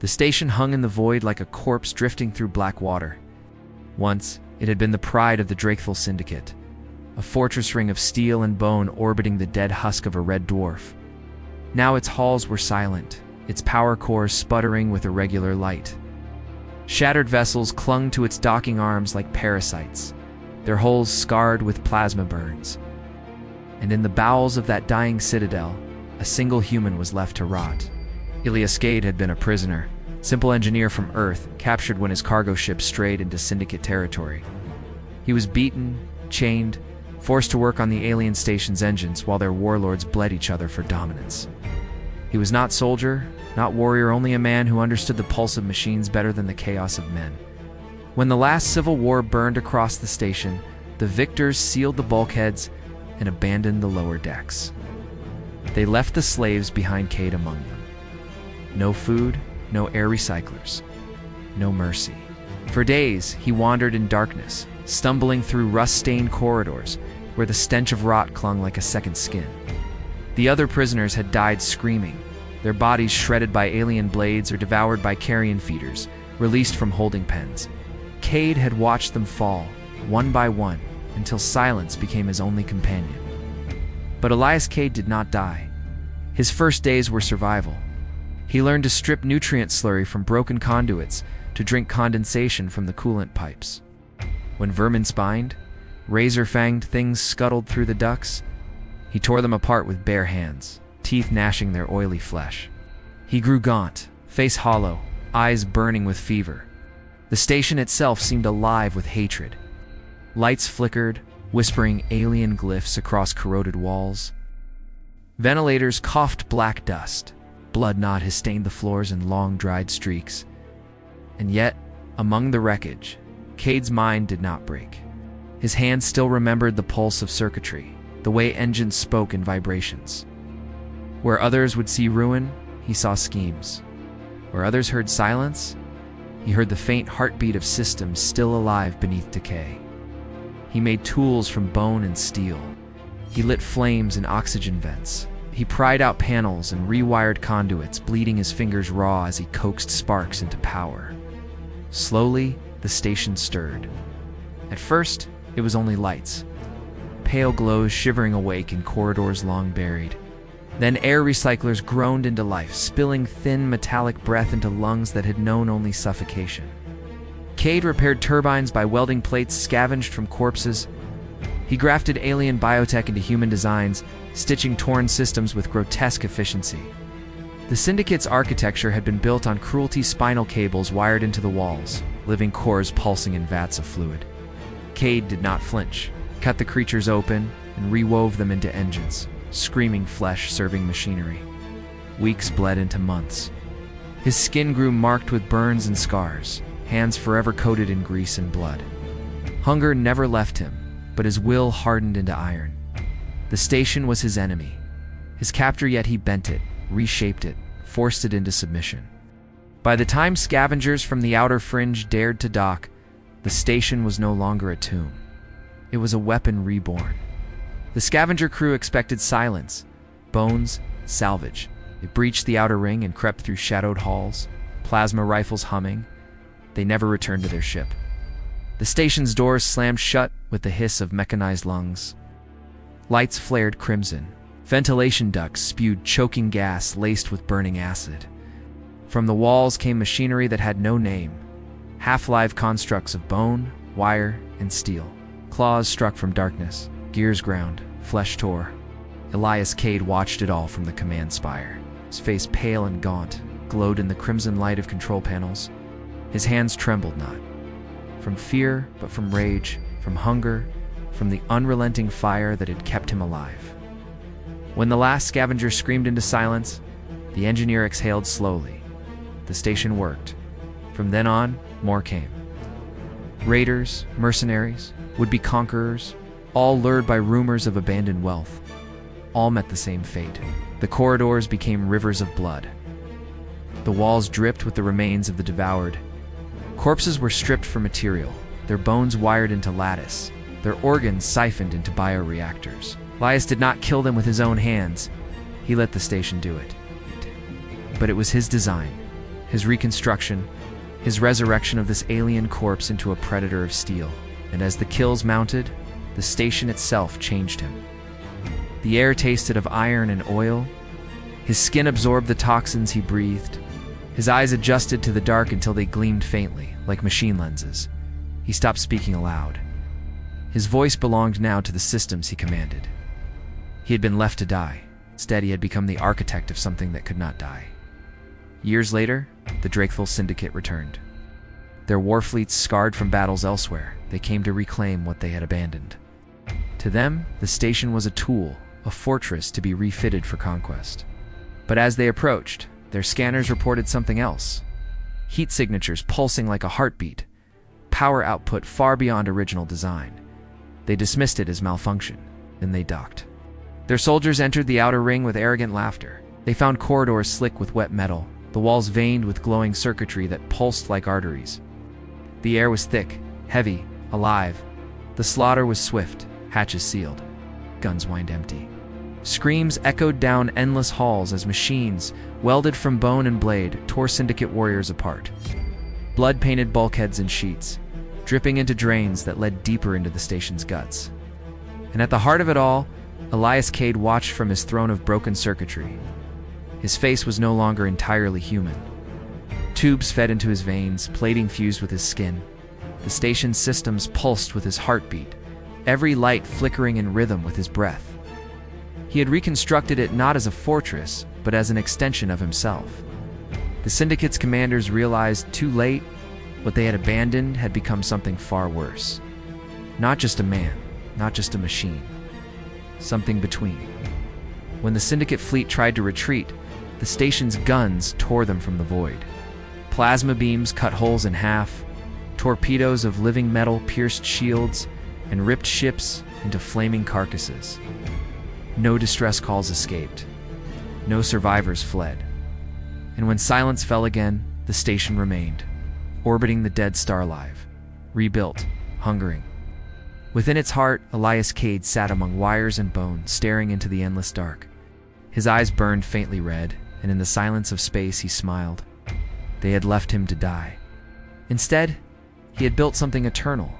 The station hung in the void like a corpse drifting through black water. Once, it had been the pride of the Drakethal Syndicate, a fortress ring of steel and bone orbiting the dead husk of a red dwarf. Now its halls were silent, its power cores sputtering with irregular light. Shattered vessels clung to its docking arms like parasites, their hulls scarred with plasma burns. And in the bowels of that dying citadel, a single human was left to rot. Ilias Cade had been a prisoner, simple engineer from Earth, captured when his cargo ship strayed into Syndicate territory. He was beaten, chained, forced to work on the alien station's engines while their warlords bled each other for dominance. He was not soldier, not warrior, only a man who understood the pulse of machines better than the chaos of men. When the last civil war burned across the station, the victors sealed the bulkheads and abandoned the lower decks. They left the slaves behind, Cade among them. No food, no air recyclers, no mercy. For days, he wandered in darkness, stumbling through rust-stained corridors where the stench of rot clung like a second skin. The other prisoners had died screaming, their bodies shredded by alien blades or devoured by carrion feeders, released from holding pens. Cade had watched them fall, one by one, until silence became his only companion. But Ilias Cade did not die. His first days were survival. He learned to strip nutrient slurry from broken conduits, to drink condensation from the coolant pipes. When vermin spined, razor-fanged things scuttled through the ducts, he tore them apart with bare hands, teeth gnashing their oily flesh. He grew gaunt, face hollow, eyes burning with fever. The station itself seemed alive with hatred. Lights flickered, whispering alien glyphs across corroded walls. Ventilators coughed black dust. Blood knot has stained the floors in long, dried streaks. And yet, among the wreckage, Cade's mind did not break. His hands still remembered the pulse of circuitry, the way engines spoke in vibrations. Where others would see ruin, he saw schemes. Where others heard silence, he heard the faint heartbeat of systems still alive beneath decay. He made tools from bone and steel. He lit flames in oxygen vents. He pried out panels and rewired conduits, bleeding his fingers raw as he coaxed sparks into power. Slowly, the station stirred. At first, it was only lights, pale glows shivering awake in corridors long buried. Then air recyclers groaned into life, spilling thin metallic breath into lungs that had known only suffocation. Cade repaired turbines by welding plates scavenged from corpses. He grafted alien biotech into human designs, stitching torn systems with grotesque efficiency. The Syndicate's architecture had been built on cruelty spinal cables wired into the walls, living cores pulsing in vats of fluid. Cade did not flinch, cut the creatures open, and rewove them into engines, screaming flesh serving machinery. Weeks bled into months. His skin grew marked with burns and scars, hands forever coated in grease and blood. Hunger never left him, but his will hardened into iron. The station was his enemy, his captor, yet he bent it, reshaped it, forced it into submission. By the time scavengers from the outer fringe dared to dock, the station was no longer a tomb. It was a weapon reborn. The scavenger crew expected silence, bones, salvage. It breached the outer ring and crept through shadowed halls, plasma rifles humming. They never returned to their ship. The station's doors slammed shut with the hiss of mechanized lungs. Lights flared crimson. Ventilation ducts spewed choking gas laced with burning acid. From the walls came machinery that had no name, half-live constructs of bone, wire, and steel. Claws struck from darkness, gears ground, flesh tore. Ilias Cade watched it all from the command spire. His face pale and gaunt, glowed in the crimson light of control panels. His hands trembled not from fear, but from rage, from hunger, from the unrelenting fire that had kept him alive. When the last scavenger screamed into silence, the engineer exhaled slowly. The station worked. From then on, more came. Raiders, mercenaries, would-be conquerors, all lured by rumors of abandoned wealth. All met the same fate. The corridors became rivers of blood. The walls dripped with the remains of the devoured. Corpses were stripped for material, their bones wired into lattice, their organs siphoned into bioreactors. Ilias did not kill them with his own hands. He let the station do it. But it was his design, his reconstruction, his resurrection of this alien corpse into a predator of steel. And as the kills mounted, the station itself changed him. The air tasted of iron and oil. His skin absorbed the toxins he breathed. His eyes adjusted to the dark until they gleamed faintly, like machine lenses. He stopped speaking aloud. His voice belonged now to the systems he commanded. He had been left to die. Instead, he had become the architect of something that could not die. Years later, the Drakethul Syndicate returned. Their war fleets scarred from battles elsewhere, they came to reclaim what they had abandoned. To them, the station was a tool, a fortress to be refitted for conquest. But as they approached, their scanners reported something else. Heat signatures pulsing like a heartbeat, power output far beyond original design. They dismissed it as malfunction, then they docked. Their soldiers entered the outer ring with arrogant laughter. They found corridors slick with wet metal, the walls veined with glowing circuitry that pulsed like arteries. The air was thick, heavy, alive. The slaughter was swift, hatches sealed, guns whined empty. Screams echoed down endless halls as machines, welded from bone and blade, tore Syndicate warriors apart. Blood-painted bulkheads and sheets, dripping into drains that led deeper into the station's guts. And at the heart of it all, Elias Cade watched from his throne of broken circuitry. His face was no longer entirely human. Tubes fed into his veins, plating fused with his skin. The station's systems pulsed with his heartbeat, every light flickering in rhythm with his breath. He had reconstructed it not as a fortress, but as an extension of himself. The Syndicate's commanders realized too late what they had abandoned had become something far worse. Not just a man, not just a machine. Something between. When the Syndicate fleet tried to retreat, the station's guns tore them from the void. Plasma beams cut holes in half, torpedoes of living metal pierced shields, and ripped ships into flaming carcasses. No distress calls escaped. No survivors fled. And when silence fell again, the station remained, orbiting the dead star alive, rebuilt, hungering. Within its heart, Elias Cade sat among wires and bone, staring into the endless dark. His eyes burned faintly red, and in the silence of space he smiled. They had left him to die. Instead, he had built something eternal,